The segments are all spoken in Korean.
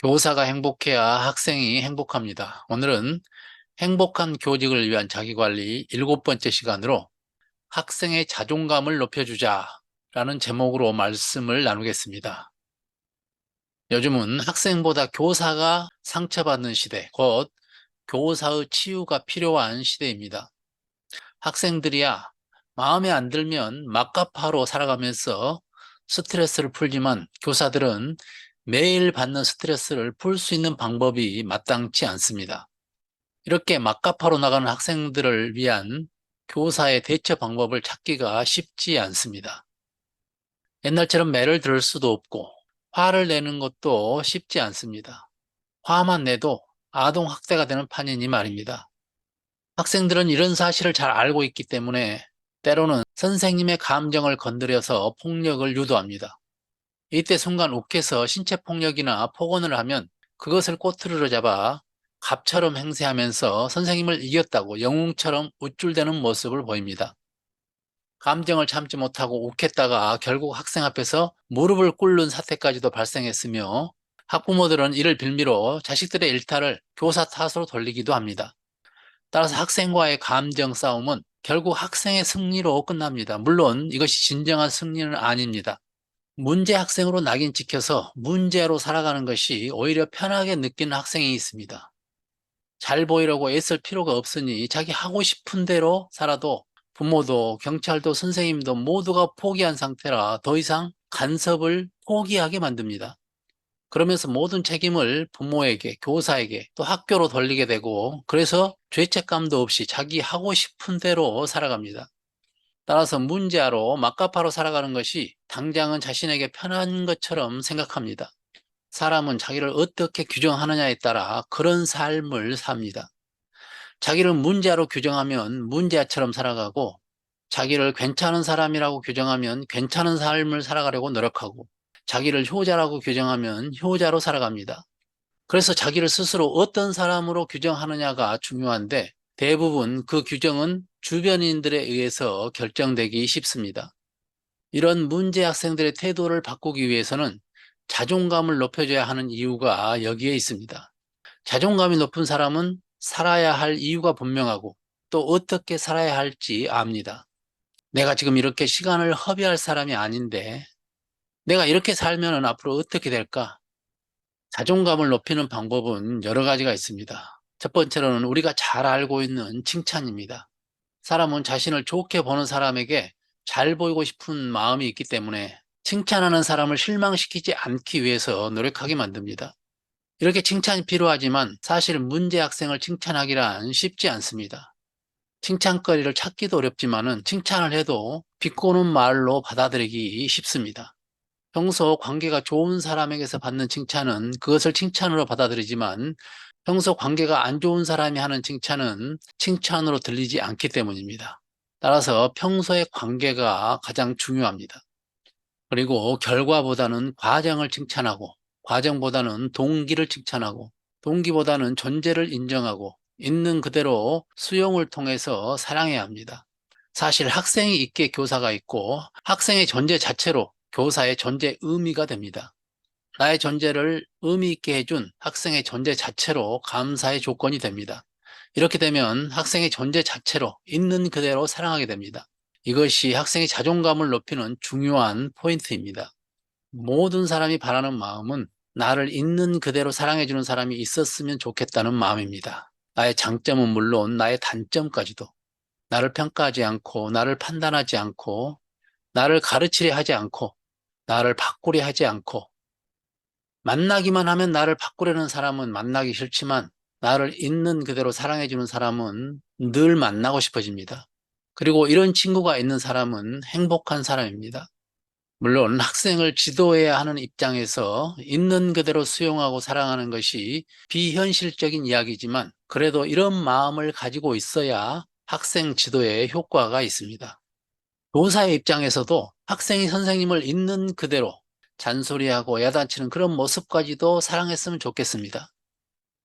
교사가 행복해야 학생이 행복합니다. 오늘은 행복한 교직을 위한 자기관리 7번째 시간으로 학생의 자존감을 높여주자 라는 제목으로 말씀을 나누겠습니다. 요즘은 학생보다 교사가 상처받는 시대, 곧 교사의 치유가 필요한 시대입니다. 학생들이야 마음에 안 들면 막가파로 살아가면서 스트레스를 풀지만 교사들은 매일 받는 스트레스를 풀 수 있는 방법이 마땅치 않습니다. 이렇게 막가파로 나가는 학생들을 위한 교사의 대처 방법을 찾기가 쉽지 않습니다. 옛날처럼 매를 들을 수도 없고 화를 내는 것도 쉽지 않습니다. 화만 내도 아동학대가 되는 판이니 말입니다. 학생들은 이런 사실을 잘 알고 있기 때문에 때로는 선생님의 감정을 건드려서 폭력을 유도합니다. 이때 순간 욱해서 신체폭력이나 폭언을 하면 그것을 꼬투리로 잡아 갑처럼 행세하면서 선생님을 이겼다고 영웅처럼 우쭐대는 모습을 보입니다. 감정을 참지 못하고 욱했다가 결국 학생 앞에서 무릎을 꿇는 사태까지도 발생했으며 학부모들은 이를 빌미로 자식들의 일탈을 교사 탓으로 돌리기도 합니다. 따라서 학생과의 감정 싸움은 결국 학생의 승리로 끝납니다. 물론 이것이 진정한 승리는 아닙니다. 문제 학생으로 낙인 찍혀서 문제로 살아가는 것이 오히려 편하게 느끼는 학생이 있습니다. 잘 보이려고 애쓸 필요가 없으니 자기 하고 싶은 대로 살아도 부모도 경찰도 선생님도 모두가 포기한 상태라 더 이상 간섭을 포기하게 만듭니다. 그러면서 모든 책임을 부모에게, 교사에게, 또 학교로 돌리게 되고 그래서 죄책감도 없이 자기 하고 싶은 대로 살아갑니다. 따라서 문제아로 막가파로 살아가는 것이 당장은 자신에게 편한 것처럼 생각합니다. 사람은 자기를 어떻게 규정하느냐에 따라 그런 삶을 삽니다. 자기를 문제아로 규정하면 문제아처럼 살아가고 자기를 괜찮은 사람이라고 규정하면 괜찮은 삶을 살아가려고 노력하고 자기를 효자라고 규정하면 효자로 살아갑니다. 그래서 자기를 스스로 어떤 사람으로 규정하느냐가 중요한데 대부분 그 규정은 주변인들에 의해서 결정되기 쉽습니다. 이런 문제 학생들의 태도를 바꾸기 위해서는 자존감을 높여줘야 하는 이유가 여기에 있습니다. 자존감이 높은 사람은 살아야 할 이유가 분명하고 또 어떻게 살아야 할지 압니다. 내가 지금 이렇게 시간을 허비할 사람이 아닌데 내가 이렇게 살면 앞으로 어떻게 될까? 자존감을 높이는 방법은 여러 가지가 있습니다. 첫 번째로는 우리가 잘 알고 있는 칭찬입니다. 사람은 자신을 좋게 보는 사람에게 잘 보이고 싶은 마음이 있기 때문에 칭찬하는 사람을 실망시키지 않기 위해서 노력하게 만듭니다. 이렇게 칭찬이 필요하지만 사실 문제 학생을 칭찬하기란 쉽지 않습니다. 칭찬거리를 찾기도 어렵지만은 칭찬을 해도 비꼬는 말로 받아들이기 쉽습니다. 평소 관계가 좋은 사람에게서 받는 칭찬은 그것을 칭찬으로 받아들이지만 평소 관계가 안 좋은 사람이 하는 칭찬은 칭찬으로 들리지 않기 때문입니다. 따라서 평소의 관계가 가장 중요합니다. 그리고 결과보다는 과정을 칭찬하고 과정보다는 동기를 칭찬하고 동기보다는 존재를 인정하고 있는 그대로 수용을 통해서 사랑해야 합니다. 사실 학생이 있기에 교사가 있고 학생의 존재 자체로 교사의 존재 의미가 됩니다. 나의 존재를 의미 있게 해준 학생의 존재 자체로 감사의 조건이 됩니다. 이렇게 되면 학생의 존재 자체로 있는 그대로 사랑하게 됩니다. 이것이 학생의 자존감을 높이는 중요한 포인트입니다. 모든 사람이 바라는 마음은 나를 있는 그대로 사랑해주는 사람이 있었으면 좋겠다는 마음입니다. 나의 장점은 물론 나의 단점까지도 나를 평가하지 않고 나를 판단하지 않고 나를 가르치려 하지 않고 나를 바꾸려 하지 않고 만나기만 하면 나를 바꾸려는 사람은 만나기 싫지만 나를 있는 그대로 사랑해주는 사람은 늘 만나고 싶어집니다. 그리고 이런 친구가 있는 사람은 행복한 사람입니다. 물론 학생을 지도해야 하는 입장에서 있는 그대로 수용하고 사랑하는 것이 비현실적인 이야기지만 그래도 이런 마음을 가지고 있어야 학생 지도에 효과가 있습니다. 교사의 입장에서도 학생이 선생님을 있는 그대로 잔소리하고 야단치는 그런 모습까지도 사랑했으면 좋겠습니다.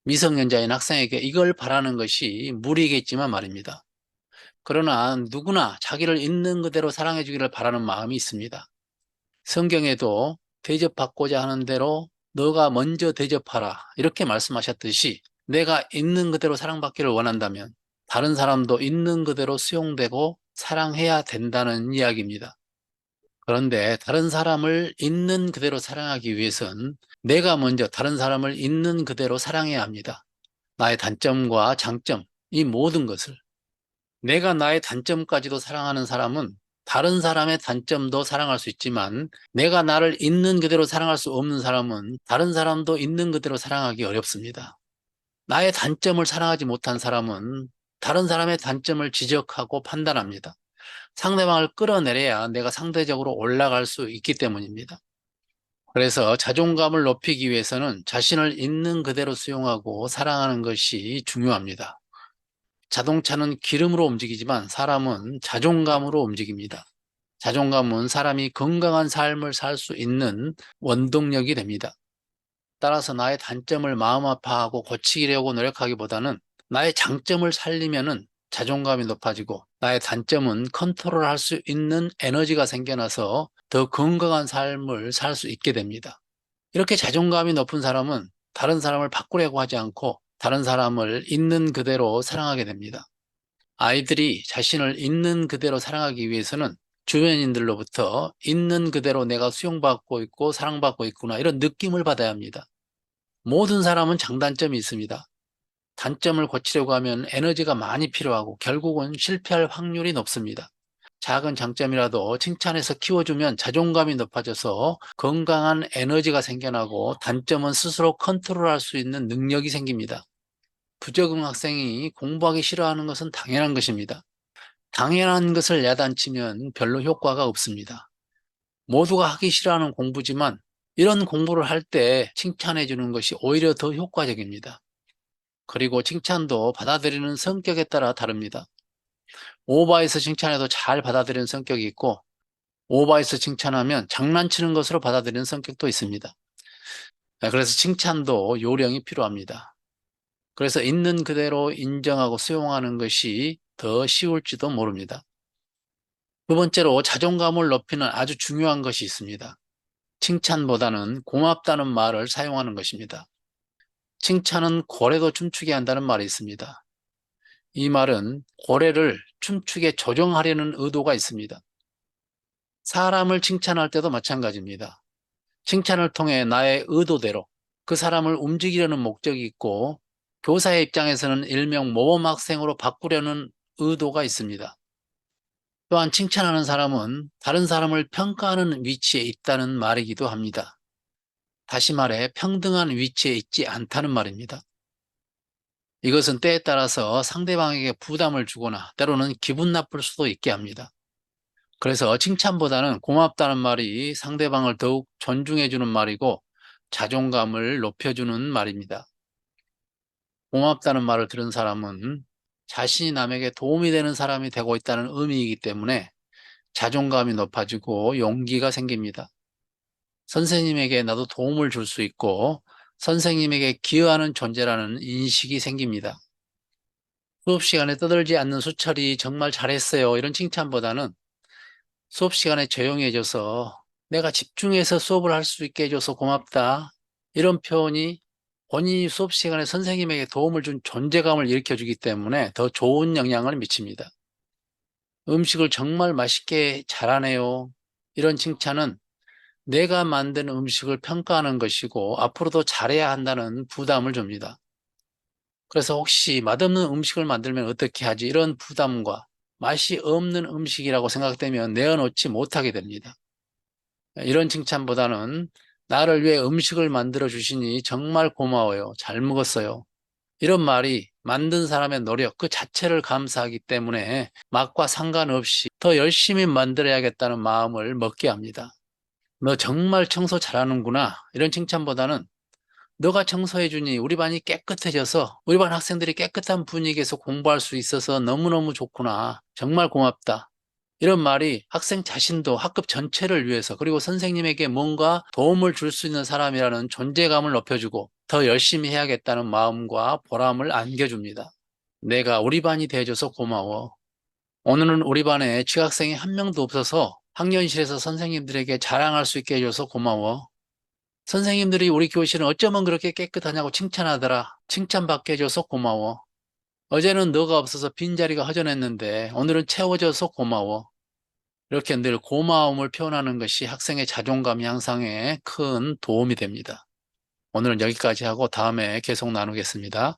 미성년자인 학생에게 이걸 바라는 것이 무리겠지만 말입니다. 그러나 누구나 자기를 있는 그대로 사랑해 주기를 바라는 마음이 있습니다. 성경에도 대접받고자 하는 대로 너가 먼저 대접하라. 이렇게 말씀하셨듯이 내가 있는 그대로 사랑받기를 원한다면 다른 사람도 있는 그대로 수용되고 사랑해야 된다는 이야기입니다. 그런데 다른 사람을 있는 그대로 사랑하기 위해선 내가 먼저 다른 사람을 있는 그대로 사랑해야 합니다. 나의 단점과 장점, 이 모든 것을. 내가 나의 단점까지도 사랑하는 사람은 다른 사람의 단점도 사랑할 수 있지만 내가 나를 있는 그대로 사랑할 수 없는 사람은 다른 사람도 있는 그대로 사랑하기 어렵습니다. 나의 단점을 사랑하지 못한 사람은 다른 사람의 단점을 지적하고 판단합니다. 상대방을 끌어내려야 내가 상대적으로 올라갈 수 있기 때문입니다. 그래서 자존감을 높이기 위해서는 자신을 있는 그대로 수용하고 사랑하는 것이 중요합니다. 자동차는 기름으로 움직이지만 사람은 자존감으로 움직입니다. 자존감은 사람이 건강한 삶을 살 수 있는 원동력이 됩니다. 따라서 나의 단점을 마음 아파하고 고치려고 노력하기보다는 나의 장점을 살리면은 자존감이 높아지고 나의 단점은 컨트롤할 수 있는 에너지가 생겨나서 더 건강한 삶을 살 수 있게 됩니다. 이렇게 자존감이 높은 사람은 다른 사람을 바꾸려고 하지 않고 다른 사람을 있는 그대로 사랑하게 됩니다. 아이들이 자신을 있는 그대로 사랑하기 위해서는 주변인들로부터 있는 그대로 내가 수용받고 있고 사랑받고 있구나, 이런 느낌을 받아야 합니다. 모든 사람은 장단점이 있습니다. 단점을 고치려고 하면 에너지가 많이 필요하고 결국은 실패할 확률이 높습니다. 작은 장점이라도 칭찬해서 키워주면 자존감이 높아져서 건강한 에너지가 생겨나고 단점은 스스로 컨트롤할 수 있는 능력이 생깁니다. 부적응 학생이 공부하기 싫어하는 것은 당연한 것입니다. 당연한 것을 야단치면 별로 효과가 없습니다. 모두가 하기 싫어하는 공부지만 이런 공부를 할 때 칭찬해 주는 것이 오히려 더 효과적입니다. 그리고 칭찬도 받아들이는 성격에 따라 다릅니다. 오버해서 칭찬해도 잘 받아들이는 성격이 있고 오버해서 칭찬하면 장난치는 것으로 받아들이는 성격도 있습니다. 그래서 칭찬도 요령이 필요합니다. 그래서 있는 그대로 인정하고 수용하는 것이 더 쉬울지도 모릅니다. 두 번째로 자존감을 높이는 아주 중요한 것이 있습니다. 칭찬보다는 고맙다는 말을 사용하는 것입니다. 칭찬은 고래도 춤추게 한다는 말이 있습니다. 이 말은 고래를 춤추게 조정하려는 의도가 있습니다. 사람을 칭찬할 때도 마찬가지입니다. 칭찬을 통해 나의 의도대로 그 사람을 움직이려는 목적이 있고 교사의 입장에서는 일명 모범학생으로 바꾸려는 의도가 있습니다. 또한 칭찬하는 사람은 다른 사람을 평가하는 위치에 있다는 말이기도 합니다. 다시 말해 평등한 위치에 있지 않다는 말입니다. 이것은 때에 따라서 상대방에게 부담을 주거나 때로는 기분 나쁠 수도 있게 합니다. 그래서 칭찬보다는 고맙다는 말이 상대방을 더욱 존중해주는 말이고 자존감을 높여주는 말입니다. 고맙다는 말을 들은 사람은 자신이 남에게 도움이 되는 사람이 되고 있다는 의미이기 때문에 자존감이 높아지고 용기가 생깁니다. 선생님에게 나도 도움을 줄 수 있고 선생님에게 기여하는 존재라는 인식이 생깁니다. 수업 시간에 떠들지 않는 수철이 정말 잘했어요, 이런 칭찬보다는 수업 시간에 조용히 해줘서 내가 집중해서 수업을 할 수 있게 해줘서 고맙다, 이런 표현이 본인이 수업 시간에 선생님에게 도움을 준 존재감을 일으켜주기 때문에 더 좋은 영향을 미칩니다. 음식을 정말 맛있게 잘하네요, 이런 칭찬은 내가 만든 음식을 평가하는 것이고 앞으로도 잘해야 한다는 부담을 줍니다. 그래서 혹시 맛없는 음식을 만들면 어떻게 하지, 이런 부담과 맛이 없는 음식이라고 생각되면 내어놓지 못하게 됩니다. 이런 칭찬보다는 나를 위해 음식을 만들어 주시니 정말 고마워요, 잘 먹었어요, 이런 말이 만든 사람의 노력 그 자체를 감사하기 때문에 맛과 상관없이 더 열심히 만들어야겠다는 마음을 먹게 합니다. 너 정말 청소 잘하는구나, 이런 칭찬보다는 너가 청소해 주니 우리 반이 깨끗해져서 우리 반 학생들이 깨끗한 분위기에서 공부할 수 있어서 너무너무 좋구나, 정말 고맙다, 이런 말이 학생 자신도 학급 전체를 위해서 그리고 선생님에게 뭔가 도움을 줄 수 있는 사람이라는 존재감을 높여주고 더 열심히 해야겠다는 마음과 보람을 안겨줍니다. 내가 우리 반이 돼줘서 고마워. 오늘은 우리 반에 취학생이 한 명도 없어서 학년실에서 선생님들에게 자랑할 수 있게 해줘서 고마워. 선생님들이 우리 교실은 어쩌면 그렇게 깨끗하냐고 칭찬하더라. 칭찬받게 해줘서 고마워. 어제는 너가 없어서 빈자리가 허전했는데 오늘은 채워져서 고마워. 이렇게 늘 고마움을 표현하는 것이 학생의 자존감 향상에 큰 도움이 됩니다. 오늘은 여기까지 하고 다음에 계속 나누겠습니다.